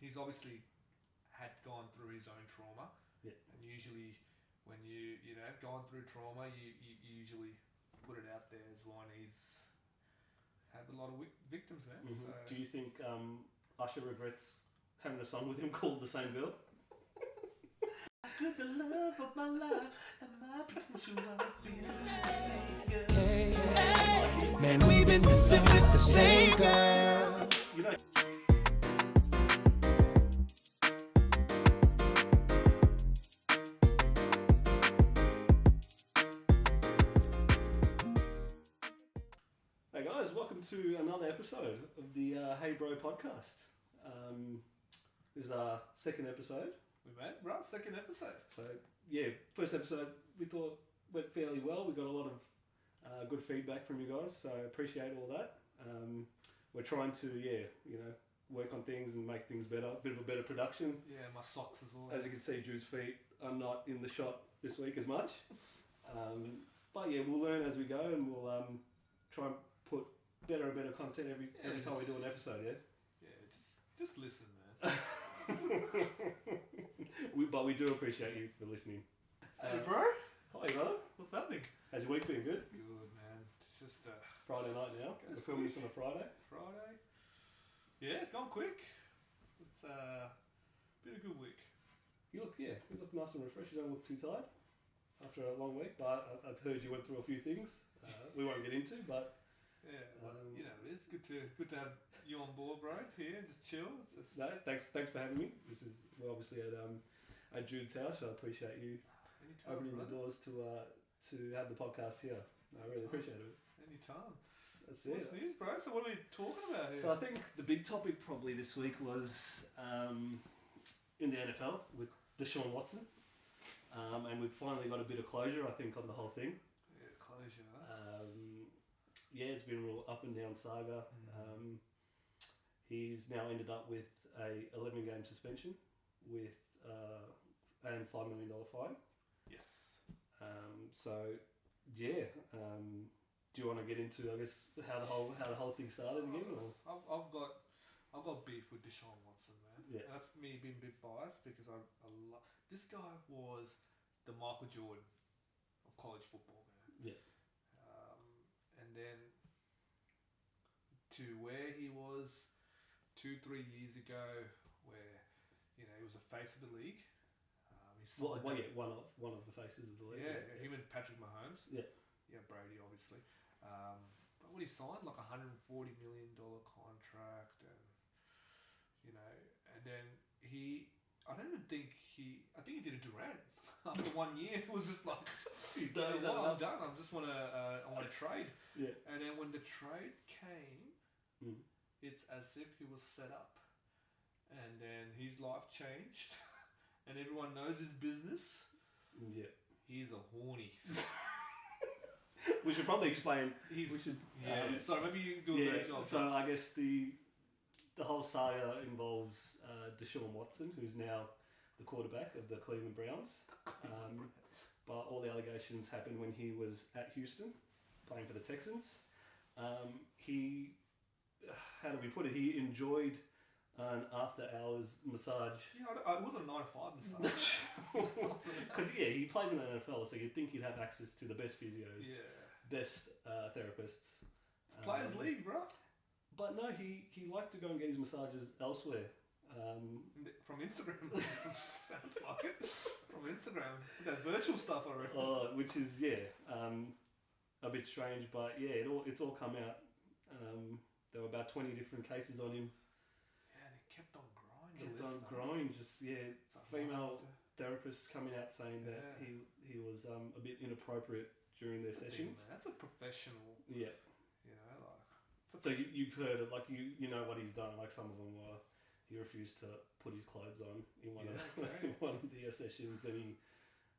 he's obviously had gone through his own trauma. Yeah. And usually, when you gone through trauma, you usually put it out there as one. He's had a lot of victims, man. Mm-hmm. So. Do you think Usher regrets having a song with him called The Same Girl? I got the love of my life and my potential life being the same girl. Hey, man, we've been messing with the same girl. You know. Hey guys, welcome to another episode of the Hey Bro podcast. This is our second episode. We made it, bro. Second episode. So yeah, first episode we thought went fairly well. We got a lot of good feedback from you guys, so I appreciate all that. We're trying to work on things and make things better, a bit of a better production. Yeah, my socks as well. As you can see, Drew's feet are not in the shot this week as much. But yeah, we'll learn as we go, and we'll try and put better and better content every time we do an episode. Yeah. Yeah, just listen, man. But we do appreciate you for listening. Hey, bro. Hi, brother. What's happening? How's your week been? Good? Good, man. It's just Friday night now. We're filming this on a Friday. Yeah, it's gone quick. It's been a good week. You look nice and refreshed. You don't look too tired after a long week. But I've heard you went through a few things. We won't get into, but yeah, it's good to have you on board, bro. Here, just chill. No, thanks for having me. We're obviously at Jude's house, so I appreciate you opening the doors to have the podcast here. I really appreciate it. Anytime. That's What's news, bro? So what are we talking about here? So I think the big topic probably this week was in the NFL with Deshaun Watson, and we've finally got a bit of closure, I think, on the whole thing. Yeah, closure. Yeah, it's been a real up and down saga. He's now ended up with a 11-game suspension with and $5 million fine. Yes. So yeah. Do you want to get into, I guess, how the whole thing started again? Or? I've got beef with Deshaun Watson, man. Yeah. And that's me being a bit biased because this guy was the Michael Jordan of college football, man. Yeah. And then to where he was 2-3 years ago, where he was a face of the league. One of the faces of the league. Yeah, him and Patrick Mahomes. Yeah. Yeah, Brady obviously. But what he signed, like $140 million contract, and and then I think he did a Durant after 1 year. It was just like he's done. I'm done. I just want to trade. Yeah. And then when the trade came, it's as if he was set up, and then his life changed, and everyone knows his business. Yeah. He's a horny. We should probably explain. So maybe you do a better job. So I guess the whole saga involves Deshaun Watson, who's now the quarterback of the Cleveland Browns. But all the allegations happened when he was at Houston, playing for the Texans. How do we put it? He enjoyed an after-hours massage. Yeah, it was a 9-to-5 massage. Because he plays in the NFL, so you'd think he'd have access to the best physios, best therapists. Players League, bro. But no, he liked to go and get his massages elsewhere. From Instagram. Sounds like it. From Instagram. That virtual stuff, I reckon. Which is, a bit strange, but it's all come out. There were about 20 different cases on him. Yeah, they kept on growing. Female therapists coming out saying that he was a bit inappropriate during their sessions. That's a professional. Yeah. So you've heard it, like you know what he's done. Like some of them were, he refused to put his clothes on in one of the sessions, and he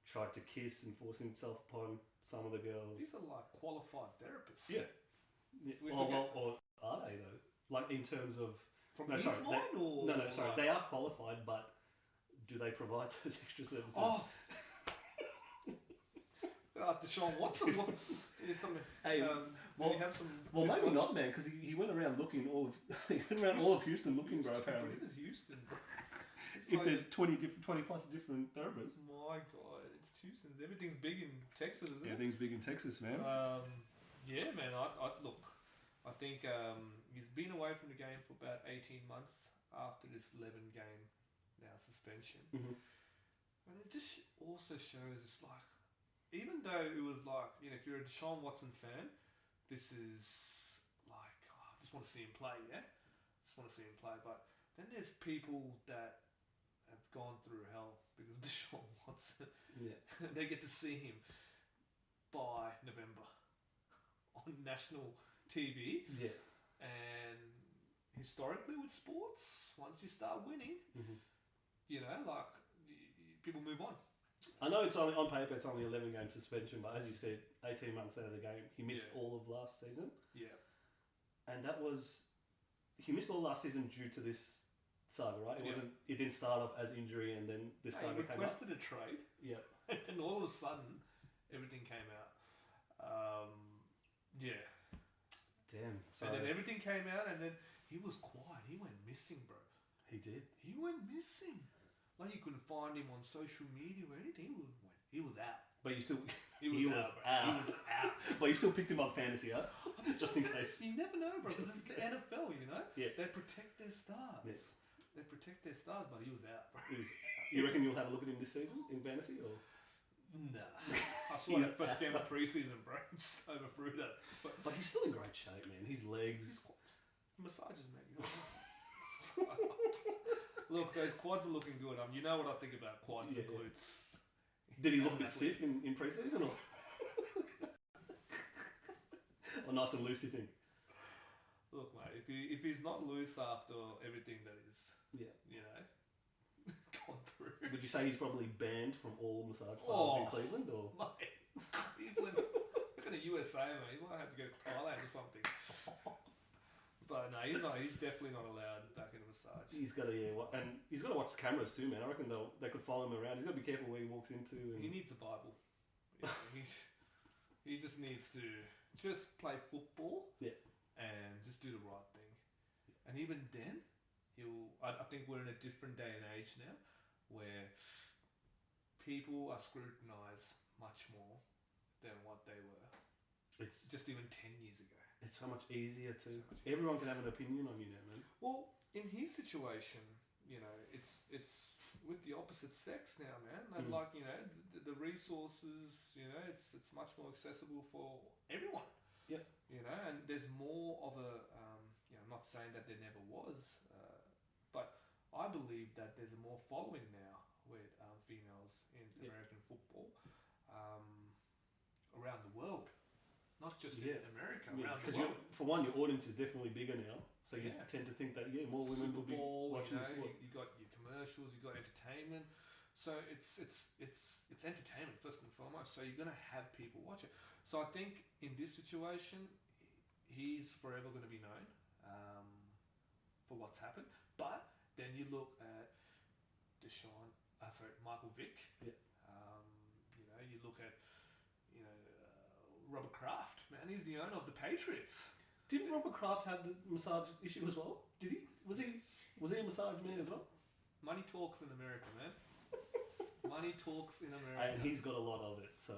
tried to kiss and force himself upon some of the girls. These are like qualified therapists. Yeah. Or are they though? Like in terms of they are qualified, but do they provide those extra services? Oh. Deshaun Watson. Hey, maybe not, man, because he went around looking all of Houston looking, bro. Apparently, this is Houston. if there's 20 plus different thoroughbreds. My God, it's Tucson. Everything's big in Texas, isn't it? Everything's big in Texas, man. Yeah, man. I look. I think he's been away from the game for about 18 months after this 11 game now suspension. Mm-hmm. And it just also shows it's like, even though it was like, if you're a Deshaun Watson fan, this is like, I just want to see him play, yeah? Just want to see him play. But then there's people that have gone through hell because of Deshaun Watson. Yeah. They get to see him by November on national TV. Yeah. And historically with sports, once you start winning, like people move on. I know it's only on paper. It's only 11 game suspension, but as you said, 18 months out of the game, he missed all of last season. Yeah, and he missed all last season due to this saga, right? It didn't start off as injury, and then this saga came up. He requested a trade. Yeah, and all of a sudden, everything came out. Yeah. Damn. So and then everything came out, and then he was quiet. He went missing, bro. He did. He went missing. Like you couldn't find him on social media or anything. He was out. But you still... He was out. But you still picked him up fantasy, huh? Just in case. You never know, bro. Because it's the NFL, Yeah. They protect their stars. Yes. They protect their stars, but he was out, bro. You reckon you'll have a look at him this season in fantasy, or...? Nah. I saw that first game of preseason, bro. Just overthrew that. But he's still in great shape, man. His legs... Massages, mate. Look, those quads are looking good. You know what I think about quads and glutes. Did he look a bit stiff in pre-season, or? Or nice and loose, you think? Look, mate, if he's not loose after everything that is, gone through. Would you say he's probably banned from all massage parlors in Cleveland, or? Mate, Cleveland. Look at the USA, mate. He might have to go to Thailand or something. But no, he's definitely not allowed back in a massage. He's got to, and he's got to watch the cameras too, man. I reckon they could follow him around. He's got to be careful where he walks into. And... He needs a Bible. He just needs to just play football. Yeah. And just do the right thing. And even then, I think we're in a different day and age now, where people are scrutinised much more than what they were. It's just even 10 years ago. It's so much easier to... Everyone can have an opinion on you now, man. Well, in his situation, it's with the opposite sex now, man. And the resources, it's much more accessible for everyone. Yep. And there's more of a... I'm not saying that there never was, but I believe that there's more following now with females in American football around the world. Not just in America, around the world. For one, your audience is definitely bigger now, so you tend to think that more women will be watching the sport. You got your commercials, you got entertainment, so it's entertainment first and foremost. So you're gonna have people watch it. So I think in this situation, he's forever going to be known for what's happened. But then you look at Michael Vick. Yeah. You look at Robert Kraft, man, he's the owner of the Patriots. Didn't Robert Kraft have the massage issue as well? Did he? Was he a massage man as well? Money talks in America, man. Money talks in America. And he's got a lot of it, so...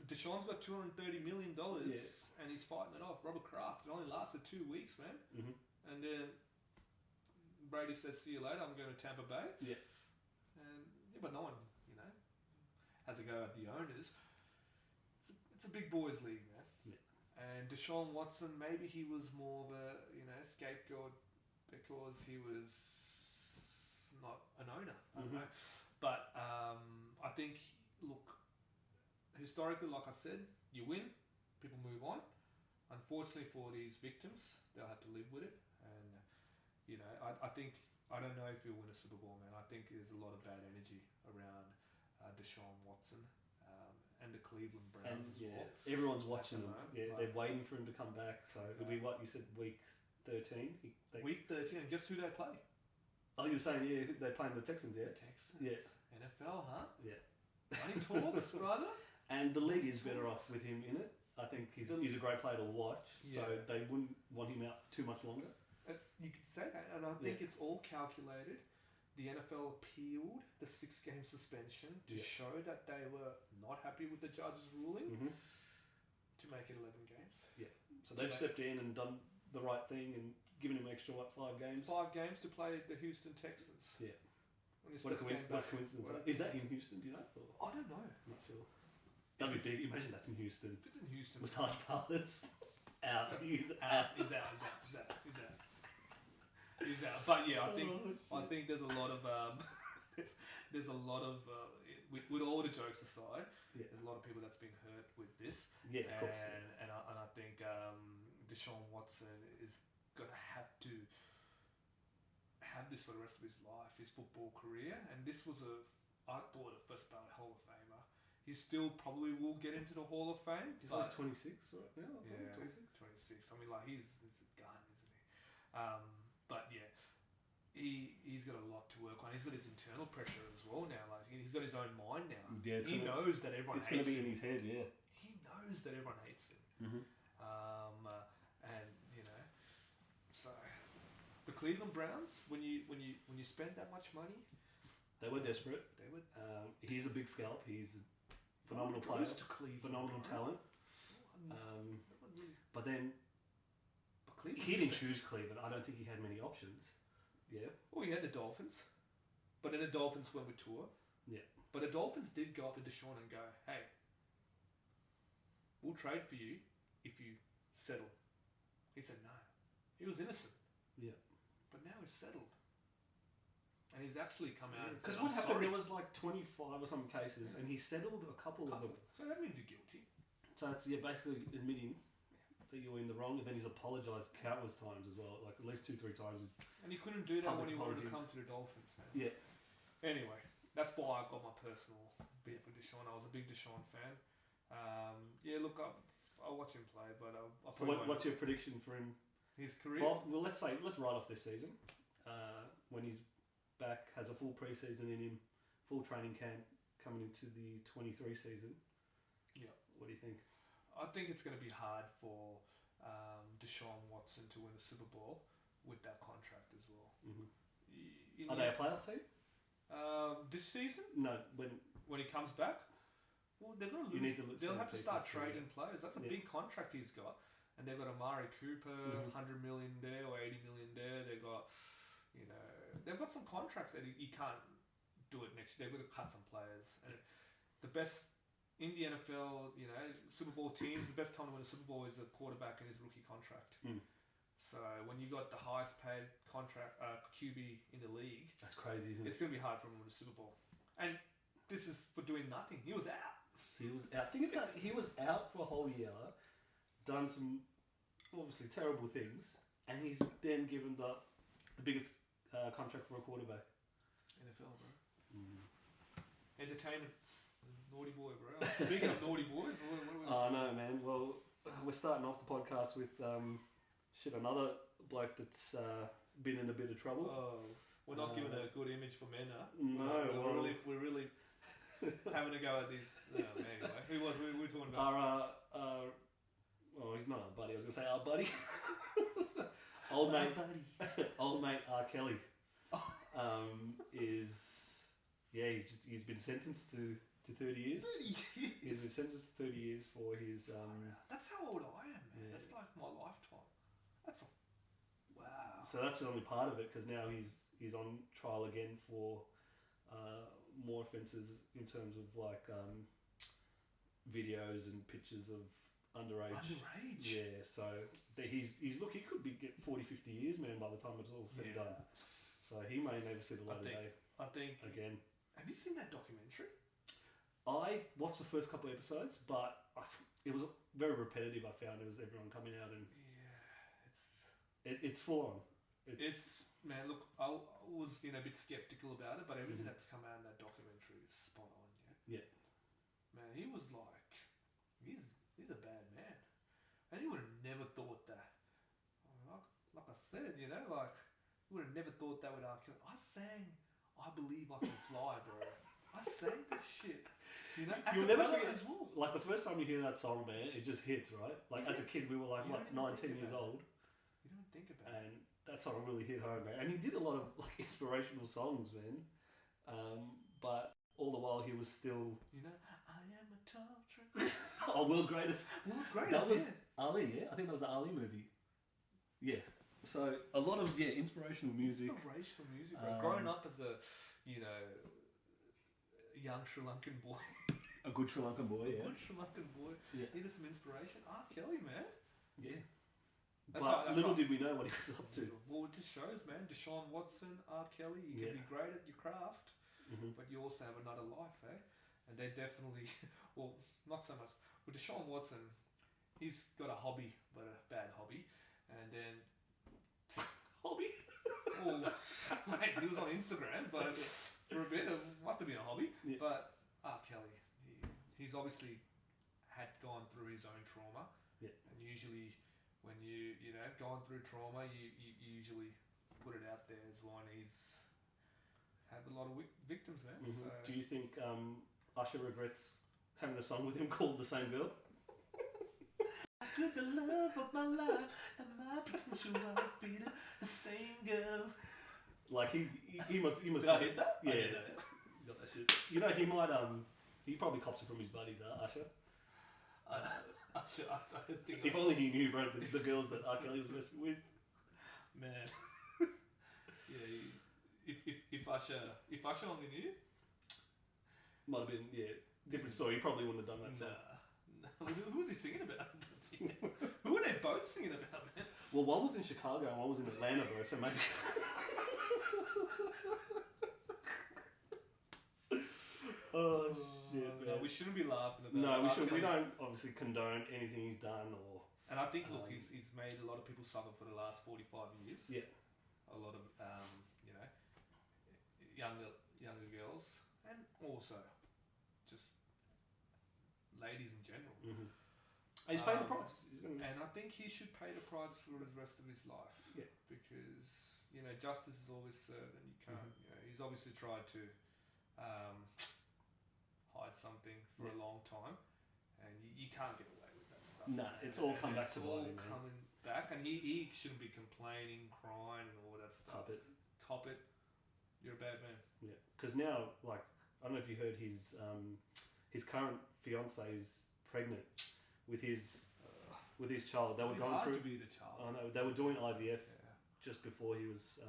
Deshaun's got $230 million, and he's fighting it off. Robert Kraft, it only lasted 2 weeks, man. Mm-hmm. And then Brady said, see you later, I'm going to Tampa Bay. Yeah. But no one, has a go at the owners. It's a big boys league, man. Yeah. And Deshaun Watson, maybe he was more of a scapegoat because he was not an owner. I don't know. But I think, look, historically, like I said, you win, people move on. Unfortunately for these victims, they'll have to live with it. And I think, I don't know if he'll win a Super Bowl, man. I think there's a lot of bad energy around Deshaun Watson. And the Cleveland Browns as well. Everyone's watching him. They're waiting for him to come back. So it'll be what you said, week 13. Week 13, and guess who they play? Oh, you were saying they're playing the Texans, yeah? The Texans. Yeah. NFL, huh? Yeah. Money talks, brother. And the league is better off with him in it. I think he's a great player to watch. So they wouldn't want him out too much longer. You could say that, and I think it's all calculated the NFL appealed the 6-game suspension to Yeah. show that they were not happy with the judge's ruling Mm-hmm. to make it 11 games. So they've stepped in and done the right thing and given him extra 5 games. 5 games to play the Houston Texans. Yeah. On his What a first game back. coincidence! What a Is that in Houston? Do you know? Or? I don't know. I'm not sure. That'd be big. Imagine that's in Houston. If it's in Houston, Massage parlors out. He's He's out. But yeah, I Oh, think there's a lot of there's a lot of with all the jokes aside, Yeah. there's a lot of people that's been hurt with this, Yeah, of course. and I think Deshaun Watson is gonna have to have this for the rest of his life, his football career, and this was I thought a first ballot Hall of Famer. He still probably will get into the Hall of Fame. He's but like 26 right now. Or yeah, something, 26. 26. I mean, like he's a gun, isn't he? But yeah, he's got a lot to work on. He's got his internal pressure as well now. Like he's got his own mind now. Yeah, He knows that everyone It's going hates to be him. in his head, yeah. He knows that everyone hates him. Mm-hmm. And you know, so the Cleveland Browns, when you spend that much money, They were desperate. they would. He's a big scalp. He's a phenomenal No one player, goes to Cleveland, phenomenal bro. talent. No one really- But then but Cleveland he didn't spends- choose Cleveland. I don't think he had many options. Yeah. Well, he had the Dolphins, but then the Dolphins went with Tua. Yeah. But the Dolphins did go up to Deshaun and go, "Hey, we'll trade for you if you settle." He said no. He was innocent. Yeah. But now he's settled, and he's actually come out. Because and what said, happened? "I'm There was like 25 or some cases, and he settled a couple of them. So that means you're guilty. So it's basically admitting that you're in the wrong, and then he's apologised countless times as well, like at least 2-3 times. And he couldn't do that when Public he wanted to apologies. come to the Dolphins, man. Yeah. Anyway, that's why I got my personal beef with Deshaun. I was a big Deshaun fan. Yeah, look, I'll watch him play, but I'll So probably what's your prediction for him? his career? Well, let's write off this season. When he's back, has a full pre-season in him, full training camp coming into the 23 season. Yeah. What do you think? I think it's going to be hard for Deshaun Watson to win the Super Bowl with that contract as well. Mm-hmm. Are they a playoff team? This season, No. when he comes back, well, they're going to You lose. need to They'll have to start pieces to trading players. That's a Yeah. big contract he's got, and they've got Amari Cooper, Mhm. 100 million there or 80 million there. They've got, they've got some contracts that he can't do it next year. They've got to cut some players, and the best in the NFL, Super Bowl teams, the best time to win a Super Bowl is a quarterback in his rookie contract. Mm. So when you got the highest paid contract QB in the league, That's crazy, isn't it's it? going to be hard for him to win a Super Bowl. And this is for doing nothing. He was out. He was out. Think about it. He was out for a whole year, done some obviously terrible things, and he's then given the biggest contract for a quarterback. NFL, bro. Mm. Entertainment. Naughty boy, bro. Speaking of naughty boys, what are we Oh no, man. Well, we're starting off the podcast with another bloke that's been in a bit of trouble. Oh, we're not giving a good image for men, huh? No, we're really having a go at this. Anyway, who were talking about? Well, he's not our buddy. I was gonna say our buddy. Old mate R. Kelly he's been sentenced to 30 years. 30 years. He's been sentenced to 30 years for his That's how old I am, man. Yeah. That's like my lifetime. Wow. So that's only part of it, because now he's on trial again for more offences in terms of like videos and pictures of underage. Underage. Yeah, so he's look, he could be get 40-50 years, man, by the time it's all said and done. So he may never see the light of day I think. again. Have you seen that documentary? I watched the first couple of episodes, but it was very repetitive. I found it was everyone coming out and it's full on. It's man. Look, I was a bit skeptical about it, but everything Mhm. that's come out in that documentary is spot on. Yeah. Man, he was like, he's a bad man, and he would have never thought that. Like I said, you would have never thought that with R. Kelly. I sang "I Believe I Can Fly," bro. I sang that shit. You'll never acapella forget. as well. Like the first time you hear that song, man, it just hits, right? Like as a kid, we were like You what, don't even 9, 10 think years about old, You don't think about it. and that song really hit home, man. And he did a lot of like inspirational songs, man. But all the while he was still, I am a tall tree. World's Greatest. World's Greatest. That was Ali, yeah. I think that was the Ali movie. Yeah. So a lot of inspirational music. Inspirational music, bro. Growing up as a young Sri Lankan boy. A good Sri Lankan boy, yeah. Good Sri Lankan boy. Yeah. Needed some inspiration. R. Kelly, man. Yeah. That's little did we know what he was up to. Well, it just shows, man. Deshaun Watson, R. Kelly, you can be great at your craft, but you also have another life, eh? And they definitely, well, not so much. With Deshaun Watson, he's got a hobby, but a bad hobby. And then... Hobby? Well, mate, he was on Instagram, but for a bit, it must have been a hobby. Yeah. But R. Kelly, he's obviously had gone through his own trauma. Yeah. And usually... when you gone through trauma, you usually put it out there as one. He's had a lot of victims, man. So. Do you think Usher regrets having a song with him called The Same Girl? I could the love of my life and my potential wife be the same girl. Like he must. Did I hit that? Yeah, I hit that. You got that shit. He might he probably cops it from his buddies, Usher. I think if only he knew, bro, the girls that R. Kelly was messing with. Man. Yeah, if Usher only knew, might have been different story. He probably wouldn't have done that. Nah. Who was he singing about? Who were they both singing about, man? Well, one was in Chicago and one was in Atlanta, bro. So maybe. Oh shit! No, we shouldn't be laughing about. No, it. we should. We don't obviously condone anything he's done or. And I think, look, he's made a lot of people suffer for the last 45 years. Yeah. A lot of younger girls, and also just ladies in general. Mm-hmm. And he's paying the price. And I think he should pay the price for the rest of his life. Yeah. Because justice is always served, and you can't. He's obviously tried to hide something for a long time, and you can't get away with that stuff. Nah, it's all come back to bite him, man. It's all coming back, and he shouldn't be complaining, crying, and all that stuff. Cop it. You're a bad man. Yeah, because now, like, I don't know if you heard his current fiance is pregnant with his child. They were going through. To be the child. I know they were doing IVF just before he was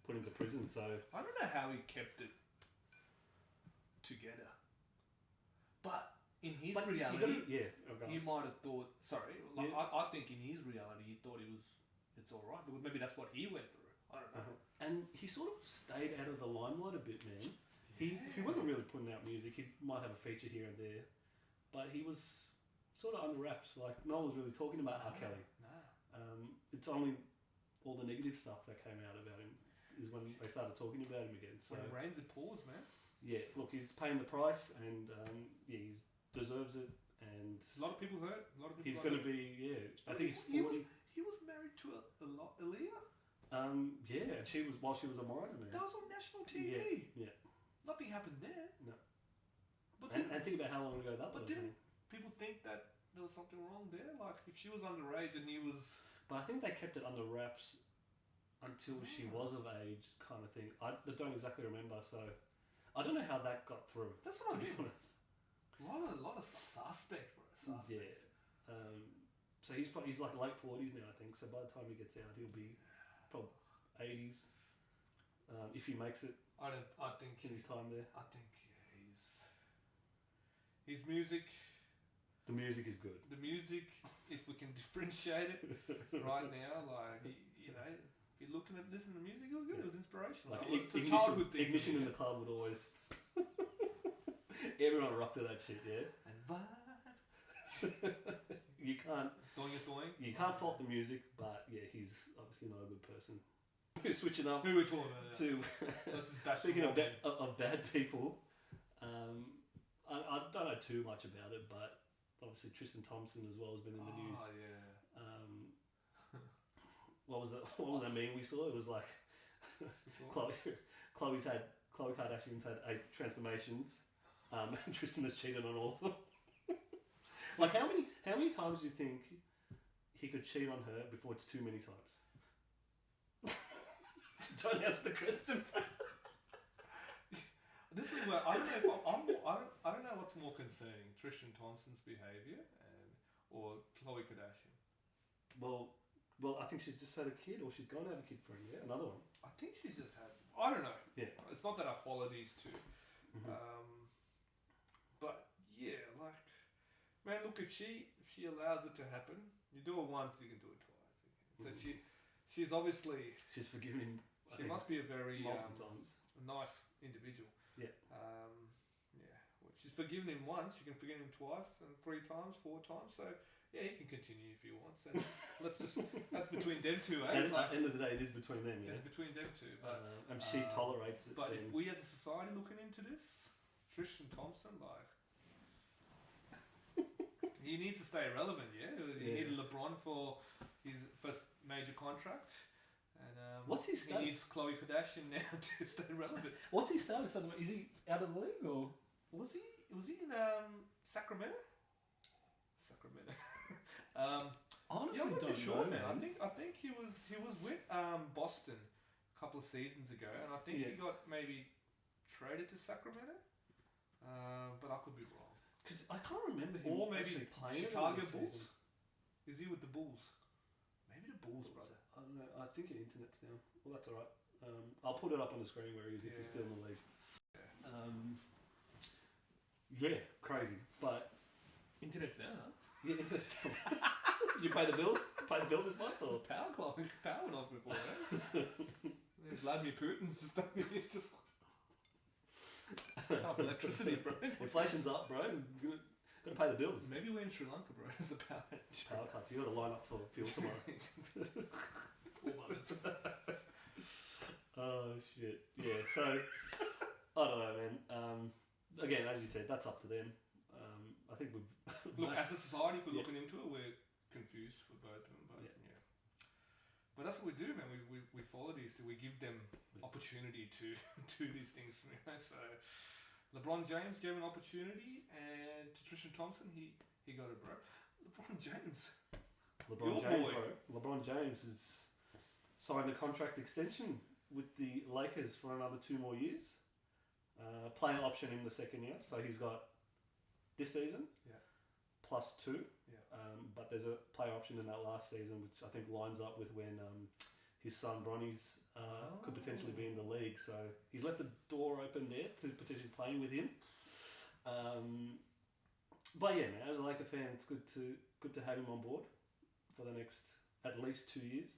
put into prison. So I don't know how he kept it together, but in his reality, he might have thought. Sorry, I think in his reality, he thought it's all right, because maybe that's what he went through. I don't know. And he sort of stayed out of the limelight a bit, man. He wasn't really putting out music. He might have a feature here and there, but he was sort of under wraps. Like, no one was really talking about R. Kelly. No. It's only all the negative stuff that came out about him is when they started talking about him again. So when it rains, it pours, man. Yeah, look, he's paying the price, and he deserves it. And a lot of people hurt. A lot of people. He's going to be I think he's 40. He was married to Aaliyah. Yeah, she was while she was a minor, man. That was on national TV. Yeah. Nothing happened there. No. But and think about how long ago that was. But didn't people think that there was something wrong there? Like, if she was underage and he was... But I think they kept it under wraps until she was of age, kind of thing. I don't exactly remember, so I don't know how that got through. That's what I mean. To be honest. A lot of suspect, bro. Suspect. Yeah. So he's like late 40s now, I think. So by the time he gets out, he'll be probably 80s. If he makes it. I think in his time there. I think his music. The music is good. The music, if we can differentiate it right now, like if you're looking at listening to music, it was good. It was inspirational. Like it's a childhood thing. Ignition in the club would always. Everyone rocked to that shit, yeah. And vibe. You can't. Doing. You can't fault the music, but he's obviously not a good person. We're switching up. Who are we talking about? To speaking of bad people, I don't know too much about it, but obviously Tristan Thompson as well has been in the news. Oh yeah. What was that meme we saw? It was like Khloe Kardashian's had 8 transformations, and Tristan has cheated on all of them. Like how many times do you think he could cheat on her before it's too many times? Don't answer the question. This is where I don't know. I don't know what's more concerning: Tristan Thompson's behaviour or Khloe Kardashian. Well, I think she's just had a kid, or she's going to have a kid for a year. Another one. I think she's just had. I don't know. Yeah. It's not that I follow these two. Mm-hmm. But yeah, like, man, look, if she allows it to happen, you do it once, you can do it twice. So she's obviously she's forgiven him. She must be a very multiple times. Nice individual. Yeah. Yeah. Well, she's forgiven him once. She can forgive him twice and 3 times, 4 times. So yeah, he can continue if he wants. And that's between them two. At the end of the day, it is between them. Yeah. It's between them two. But and she tolerates it. But if we as a society looking into this, Tristan Thompson, like, he needs to stay relevant. Yeah. He needed LeBron for his first major contract. And what's his status? He needs Khloe Kardashian now to stay relevant. What's his status? Is he out of the league or was he in Sacramento? Honestly, I'm not don't too sure, know, man. I think he was with Boston a couple of seasons ago, and I think he got maybe traded to Sacramento. But I could be wrong. Because I can't remember him. Or maybe playing Chicago Bulls. Is he with the Bulls? Maybe the Bulls, brother. I don't know. I think your internet's down. Well, that's alright. I'll put it up on the screen where he is if he's still in the league. Yeah, crazy. But internet's down, huh? Yeah, internet's down. You pay the bill? Pay the bill this month or power went off before, eh? There's Vladimir Putin's just can't have electricity, bro. Inflation's up, bro. Got to pay the bills. Maybe we're in Sri Lanka, bro. There's a power cuts. You got to line up for fuel tomorrow. 4 months. Oh shit. Yeah. So I don't know, man. Again, as you said, that's up to them. I think we've look as a society. If we're looking into it, we're confused for both of them. But yeah. But that's what we do, man. We follow these. We give them opportunity to do these things. You know? So LeBron James gave an opportunity, and to Tristan Thompson, he got it, bro. LeBron James, LeBron James has signed a contract extension with the Lakers for another 2 more years. Player option in the second year, so he's got this season plus 2. But there's a player option in that last season, which I think lines up with when his son Bronny's could potentially be in the league. So he's left the door open there to potentially playing with him. But yeah, man, as a Laker fan, it's good to have him on board for the next at least 2 years.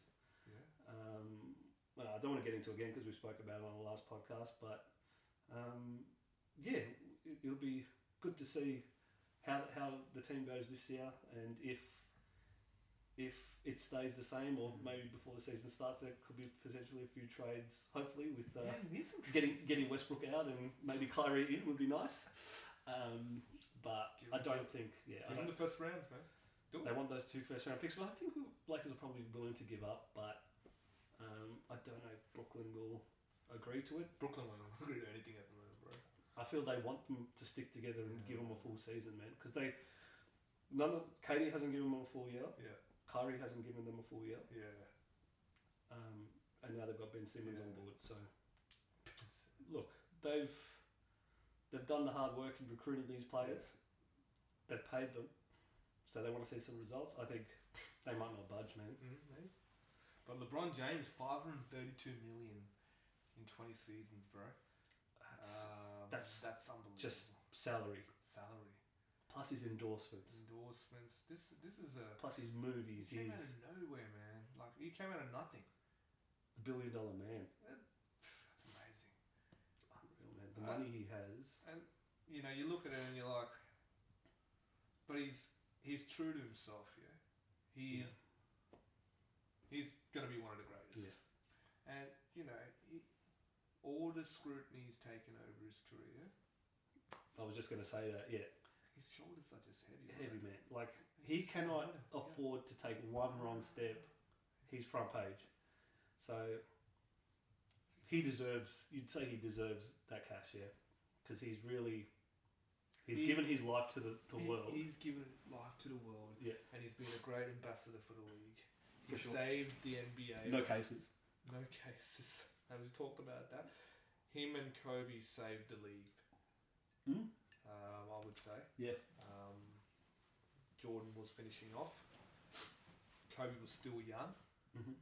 I don't want to get into it again because we spoke about it on the last podcast, but it'll be good to see how the team goes this year, and if it stays the same, or maybe before the season starts, there could be potentially a few trades. Hopefully, with getting Westbrook out and maybe Kyrie in would be nice. But I don't think. Give them the first rounds, man. They want those 2 first round picks. Well, I think Lakers are probably willing to give up, but I don't know if Brooklyn will agree to it. Brooklyn won't agree to anything at the moment, bro. I feel they want them to stick together and give them a full season, man. Because Katie hasn't given them a full year. Yeah. Kyrie hasn't given them a full year. Yeah. And now they've got Ben Simmons on board. So, look, they've done the hard work in recruiting these players. They've paid them, so they want to see some results. I think they might not budge, man. Maybe. But LeBron James, $532 million in 20 seasons, bro. That's unbelievable. Just salary. Plus his endorsements. This is a... Plus his movies. He came out of nowhere, man. Like, he came out of nothing. $1 billion man. That's amazing. Unreal, man. The money he has. And, you know, you look at it and you're like... But he's true to himself, yeah? He's going to be one of the greatest. Yeah. And, you know, all the scrutiny he's taken over his career... I was just going to say that, yeah. His shoulders are just heavy. Heavy, man. Like, he cannot afford to take one wrong step. He's front page. So, he deserves... You'd say he deserves that cash, yeah? Because he's really... He's given his life to the world. He's given his life to the world. Yeah. And he's been a great ambassador for the league. He saved the NBA. No cases. No cases. Have we talked about that? Him and Kobe saved the league. I would say. Yeah. Jordan was finishing off. Kobe was still young. Mm-hmm.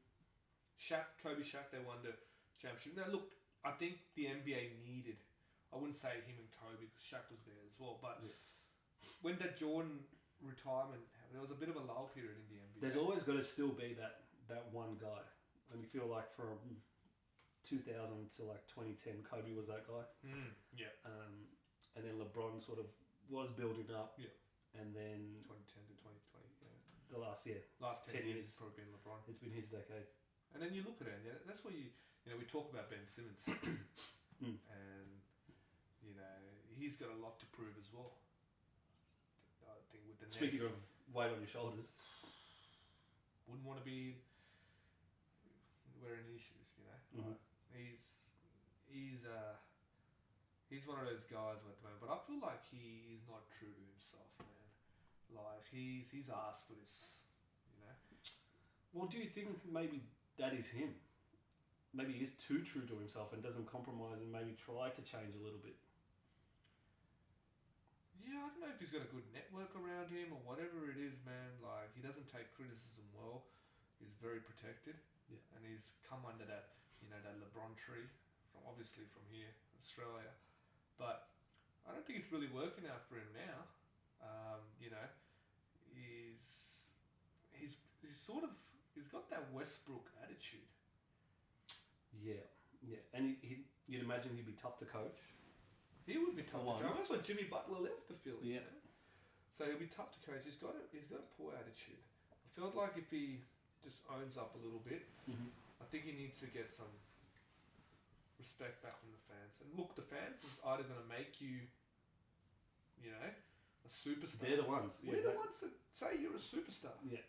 Kobe, Shaq, they won the championship. Now look, I think the NBA needed. I wouldn't say him and Kobe because Shaq was there as well. But when that Jordan retirement happened, there was a bit of a lull period in the NBA. There's always got to still be that one guy, and you feel like from 2000 to like 2010, Kobe was that guy. Yeah. And then LeBron sort of was building up. Yeah. And then 2010 to 2020. Yeah. The last 10 years has probably been LeBron. It's been his decade. And then you look at it, and that's where we talk about Ben Simmons, and he's got a lot to prove as well. I think with the Speaking Nets, of weight on your shoulders, wouldn't want to be wearing his shoes. Like he's one of those guys at the moment, but I feel like he is not true to himself, man. Like he's asked for this, Well, do you think maybe that is him? Maybe he is too true to himself and doesn't compromise and maybe try to change a little bit. Yeah, I don't know if he's got a good network around him or whatever it is, man. Like he doesn't take criticism well. He's very protected, and he's come under that that LeBron tree obviously from here, Australia. But I don't think it's really working out for him now. He's got that Westbrook attitude. Yeah, and you'd imagine he'd be tough to coach. He would be tough to coach. That's why Jimmy Butler left the Philly. Yeah. So he'll be tough to coach. He's got a poor attitude. I felt like if he just owns up a little bit, I think he needs to get some respect back from the fans. And look, the fans is either going to make you, a superstar. They're the ones. We're the ones that say you're a superstar. Yeah.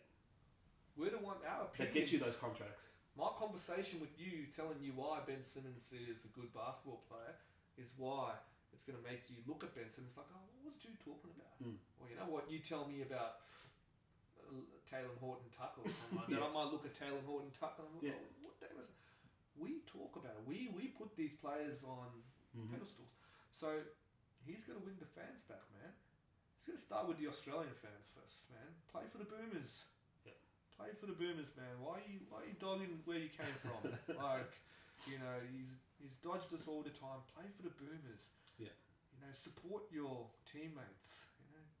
We're the one. Our opinions. That get you those contracts. My conversation with you, telling you why Ben Simmons is a good basketball player, is why it's going to make you look at Ben Simmons like, oh, what was Jude talking about? Or you know what, you tell me about Taylor Horton Tucker or something like that. I might look at Taylor Horton Tucker and I'm like, oh, what day was it? We talk about it. We put these players on pedestals. So he's going to win the fans back, man. He's going to start with the Australian fans first, man. Play for the Boomers. Play for the Boomers, man. Why are you dogging where you came from? He's dodged us all the time. Play for the Boomers. Yeah. Support your teammates.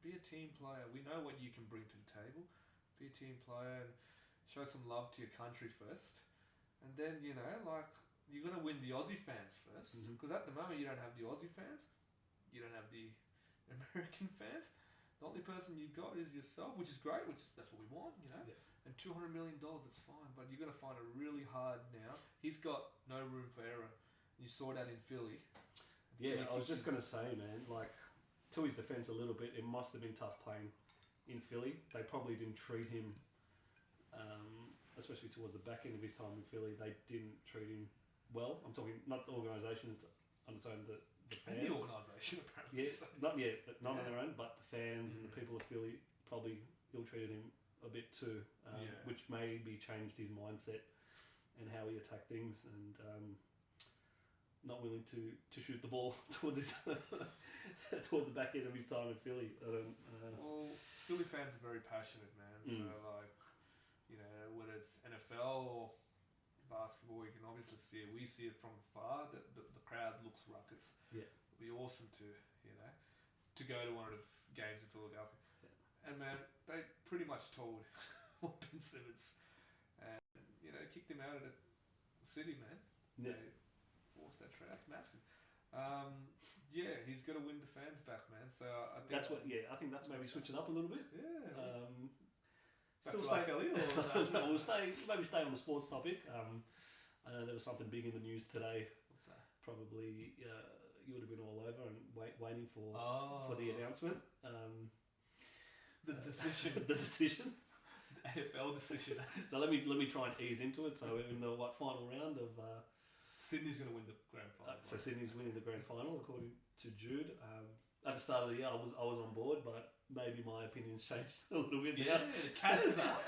Be a team player. We know what you can bring to the table. Be a team player and show some love to your country first. And then, you're going to win the Aussie fans first. Because at the moment, you don't have the Aussie fans. You don't have the American fans. The only person you've got is yourself, which is great, that's what we want, Yeah. And $200 million, it's fine. But you're going to find it really hard now. He's got no room for error. You saw that in Philly. Yeah, I was just going to say, man, to his defence a little bit, it must have been tough playing in Philly. They probably didn't treat him, especially towards the back end of his time in Philly, they didn't treat him well. I'm talking not the organisation on its own, the fans. And the organisation, apparently. Yes, not on their own, but the fans and the people of Philly probably ill-treated him a bit too, which maybe changed his mindset and how he attacked things, and not willing to shoot the ball towards towards the back end of his time in Philly. Well, Philly fans are very passionate, man. So whether it's NFL or basketball, you can obviously see it. We see it from afar. The crowd looks ruckus. Yeah, it'd be awesome to go to one of the games in Philadelphia. And man, they pretty much told Ben Simmons and kicked him out of the city, man. Yeah. They forced that trade. That's massive. He's got to win the fans back, man. So I think I think that's maybe switch it up a little bit. Yeah. Still stay Kelly, or no, we'll stay on the sports topic. I know there was something big in the news today. What's that? Probably you would have been all over and waiting for the announcement. The decision. The decision. The AFL decision. So let me try and ease into it. So in the final round of Sydney's going to win the grand final. So Sydney's winning the grand final according to Jude. At the start of the year, I was on board, but maybe my opinions changed a little bit now. Yeah, the Catters are.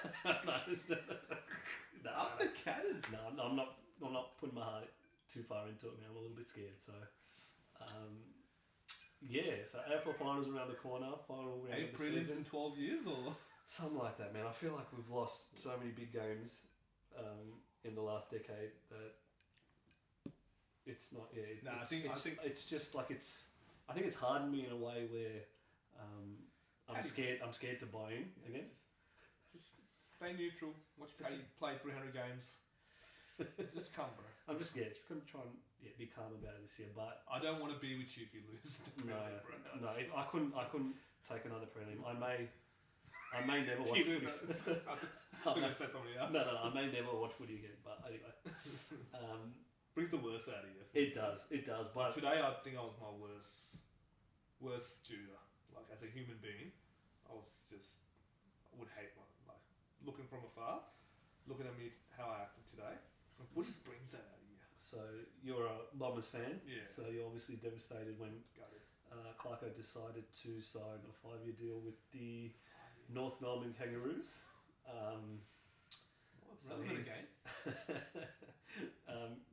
No, Up the Catters. No, I'm not putting my heart too far into it now. I'm a little bit scared. So, so AFL finals around the corner. Final round of the prelims season. in 12 years, or Something like that, man. I feel like we've lost so many big games in the last decade that it's not. Yeah, I think it's just like it's. I think it's hardened me in a way where I'm scared. I'm scared to buy in again. Just stay neutral. Watch Paddy play 300 games. Just come, bro. I'm just scared. You're gonna try and be calm about it this year, but I don't want to be with you if you lose. No. If I couldn't take another prelim. I may never watch footy. I'm going to say somebody else. No, I may never watch footy again. But anyway, brings the worst out of you. It does. But today, I think I was my worst Judah. Like as a human being, I would hate looking from afar, looking at me how I acted today. What brings that out of you? So you're a Bombers fan. Yeah. So you're obviously devastated when Clarko decided to sign a 5-year deal with the North Melbourne Kangaroos. Relevant again.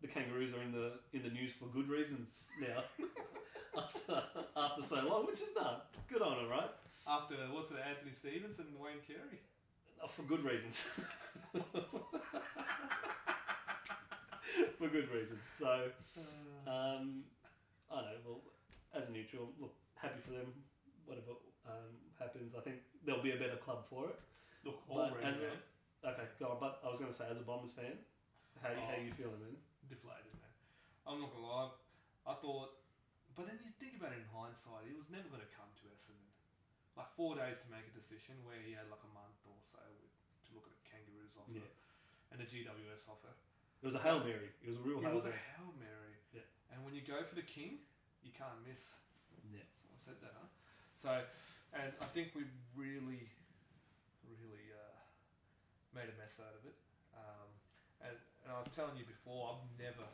The Kangaroos are in the news for good reasons now. after so long, which is not good on them, right? After Anthony Stevens and Wayne Carey? For good reasons. For good reasons. So, I don't know. Well, as a neutral, look, happy for them. Whatever happens, I think there'll be a better club for it. Look, okay, go on. But I was going to say, as a Bombers fan, how you feeling, man? Deflated, man. I'm not gonna lie. I thought, but then you think about it in hindsight, he was never going to come to Essendon. Like 4 days to make a decision, where he had like a month or so to look at the Kangaroos offer and the GWS offer. It was a Hail Mary. It was a real Hail Mary. It was a Hail Mary. Yeah. And when you go for the king, you can't miss. Yeah. So I said that, huh? So, and I think we really made a mess out of it. And I was telling you before, I've never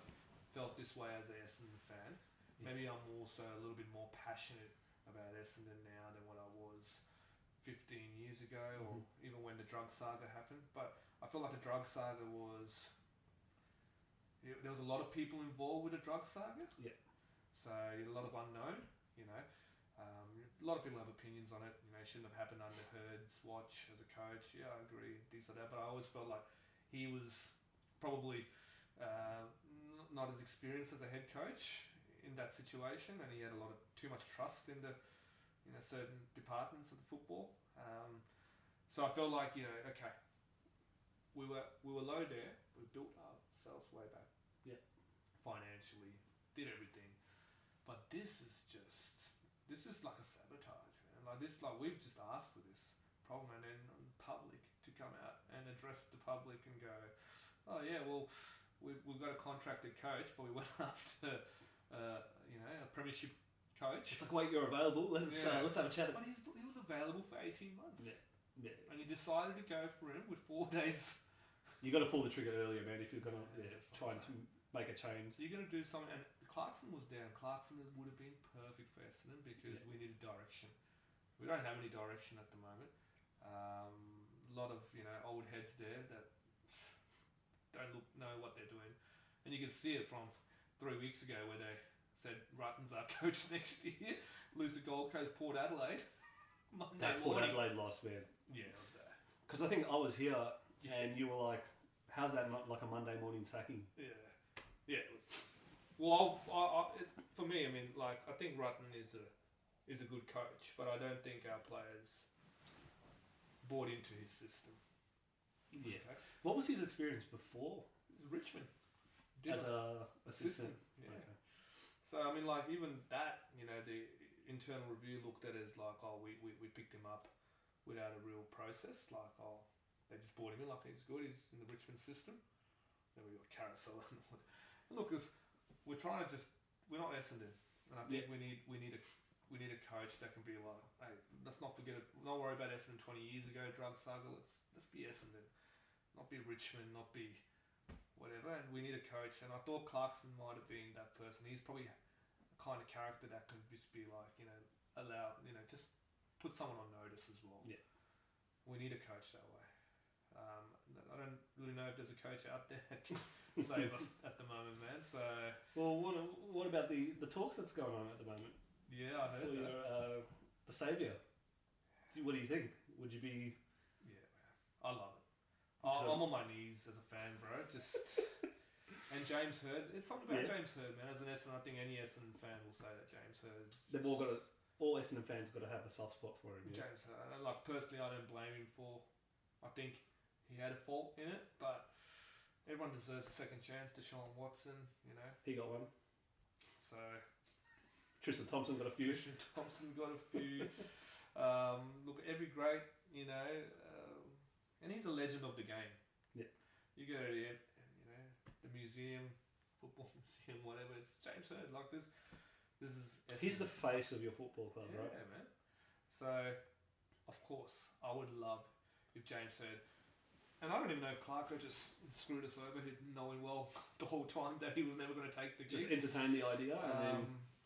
felt this way as an Essendon fan. Yeah. Maybe I'm also a little bit more passionate about Essendon now than what I was 15 years ago, or even when the drug saga happened. But I feel like the drug saga was... There was a lot of people involved with the drug saga. Yeah. So a lot of unknown, you know. A lot of people have opinions on it. You know, it shouldn't have happened under Hurd's watch as a coach. Yeah, I agree, things like that. But I always felt like he was probably not as experienced as a head coach in that situation, and he had too much trust in the certain departments of the football. So I felt like, okay, we were low there. We built ourselves way back. Yeah. Financially, did everything, but this is like a sabotage, man. Like we've just asked for this problem, and then public to come out and address the public and go, oh yeah, well, we've got a contracted coach, but we went after a premiership coach. It's like, wait, you're available. Let's have a chat. But he was available for 18 months. Yeah. And you decided to go for him with 4 days. You got to pull the trigger earlier, man. If you're gonna try to make a change, so you're gonna do something. And Clarkson was down. Clarkson would have been perfect for Essendon because we needed direction. We don't have any direction at the moment. A lot of old heads there that don't know what they're doing, and you can see it from 3 weeks ago where they said Rutten's our coach next year. Lose the Gold Coast, Port Adelaide. Port Adelaide lost, man. Yeah. Because I think I was here and you were like, "How's that not like a Monday morning sacking?" Yeah. It was. Well, for me, I mean, like, I think Rutten is a good coach, but I don't think our players bought into his system. Yeah. Okay. What was his experience before? Richmond. As a assistant. Yeah. Okay. So I mean, like, even that, the internal review looked at it as like, oh, we picked him up without a real process. Like, oh, they just bought him in, like, he's good, he's in the Richmond system. Then we got Carousel and all that. And look, we're trying to we're not Essendon, and I think we need a coach that can be like, hey, let's not forget it. Not worry about Essendon 20 years ago, drug saga. Let's be Essendon, not be Richmond, not be whatever. And we need a coach. And I thought Clarkson might have been that person. He's probably a kind of character that can just be like, just put someone on notice as well. Yeah. We need a coach that way. I don't really know if there's a coach out there that can save us at the moment, man. So Well, what about the talks that's going on at the moment? yeah, I heard For that. your, the saviour. What do you think? Would you be? Yeah, man. I love it. I'm on my knees as a fan, bro. Just and James Hird. It's something about James Hird, man. As an Essendon, I think any Essendon fan will say that James Hird's. They've all Essendon fans got to have a soft spot for him. Yeah? James Hird. And like personally, I don't blame him for. I think he had a fault in it, but everyone deserves a second chance. Deshaun Watson, you know. He got one. So Tristan Thompson got a few. Tristan Thompson got a few. Look, every great, you know, and he's a legend of the game. Yeah. You go to the, you know, the museum, football museum, whatever. It's James Hird. Like this is. Essendon. He's the face of your football club, right? Yeah, man. So, of course, I would love if James Hird. And I don't even know if Clarko just screwed us over, knowing well the whole time that he was never going to take the gig. Just entertain the idea,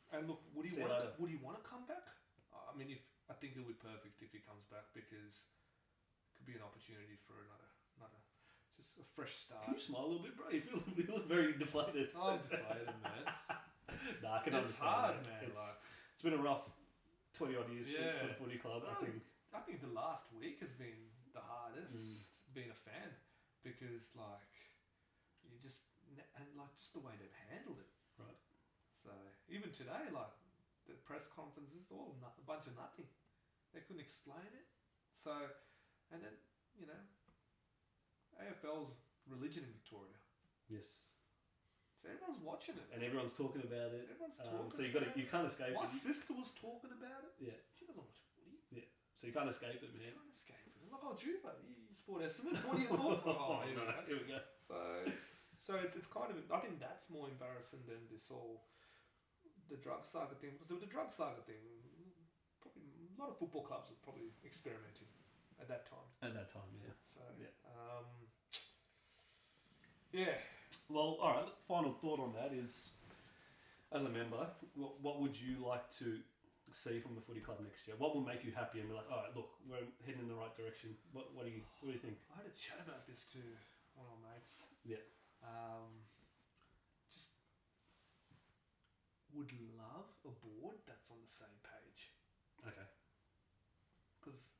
and look, would he want to come back? I mean, I think it would be perfect if he comes back, because it could be an opportunity for another just a fresh start. Can you smile a little bit, bro? You look very deflated. I'm deflated, man. Nah, I can understand. It's hard, man. It's been a rough 20 odd years for the footy club. I think the last week has been the hardest. Being a fan, because like you just the way they've handled it, right? So even today, like the press conferences, all a bunch of nothing. They couldn't explain it. So, and then you know, AFL's religion in Victoria. Yes. So everyone's watching it, and everyone's talking about it. Everyone's talking. So you can't escape. My sister was talking about it. Yeah. She doesn't watch footy. Yeah. So you can't escape it, man. You can't escape it. I'm like, oh, Juba, you sport Essendon. What do you thought? Oh, here we go. So it's kind of. I think that's more embarrassing than this whole the drug saga thing, because with the drug saga thing, probably a lot of football clubs were probably experimenting at that time. At that time, yeah. So yeah. Well, all right. Final thought on that is, as a member, what would you like to see from the footy club next year? What will make you happy and be like, all right, look, we're heading in the right direction? What do you think? I had a chat about this to one of my mates. Yeah. Just would love a board that's on the same page. Okay. Because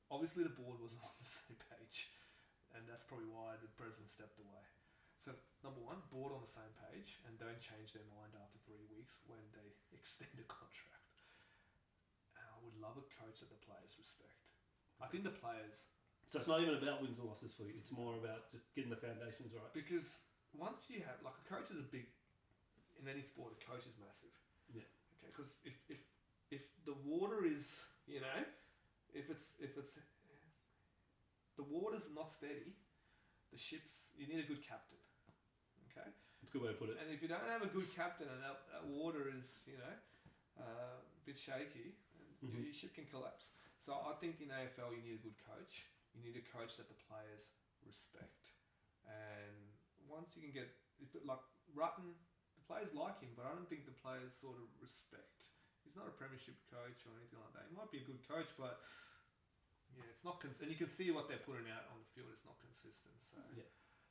obviously the board wasn't on the same page, and that's probably why the president stepped away. So number one, board on the same page, and don't change their mind after 3 weeks when they extend a contract. And I would love a coach that the players respect. Okay. I think the players. So it's not even about wins and losses for you. It's more about just getting the foundations right. Because once you have, like, a coach is a big, in any sport, a coach is massive. Yeah. Okay. Because if the water is, you know, if it's the water's not steady, the ship's, you need a good captain. Okay. That's a good way to put it. And if you don't have a good captain and that water is, you know, a bit shaky, your ship can collapse. So I think in AFL you need a good coach. You need a coach that the players respect. And once you can get, like Rutten, the players like him, but I don't think the players sort of respect. He's not a premiership coach or anything like that. He might be a good coach, but yeah, it's not. And you can see what they're putting out on the field. It's not consistent. So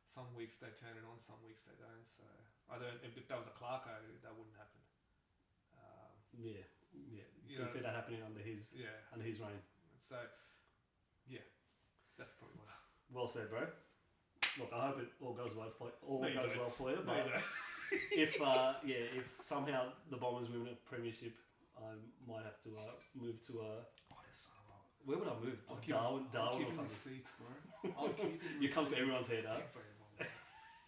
some weeks they turn it on, some weeks they don't. So I don't. If that was a Clarko, that wouldn't happen. Yeah. You can see that happening under his reign. So yeah, that's probably what. Well said, bro. Look, I hope it all goes well for you. But no, if somehow the Bombers win a premiership, I might have to move to where would I move? Darwin or something. Seats, bro. I'll keep you come for everyone's head, huh? For everyone, bro.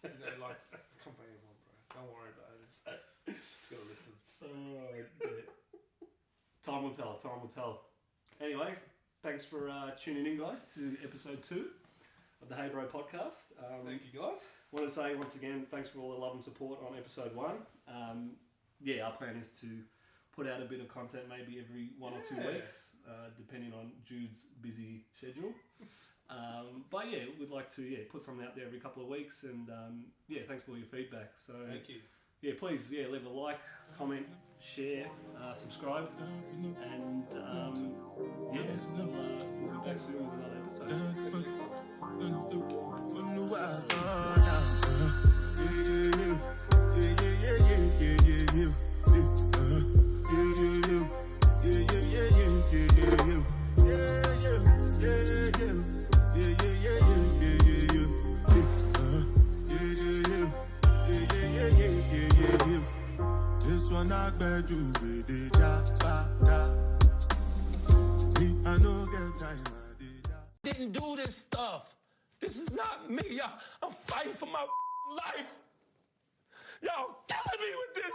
You know, like, come for everyone, bro. Don't worry about it. Just gotta listen. Time will tell. Anyway, thanks for tuning in, guys, to episode 2 of the Hey Bro podcast. Thank you, guys. Want to say once again, thanks for all the love and support on episode 1. Our plan is to put out a bit of content maybe every 1 or 2 weeks, depending on Jude's busy schedule. But we'd like to put something out there every couple of weeks, and thanks for all your feedback. So thank you. Please leave a like, comment, share, subscribe, and we'll be back soon with another episode. This one I better do with the I know get time. Didn't do this stuff. This is not me. I'm fighting for my life. Y'all killing me with this.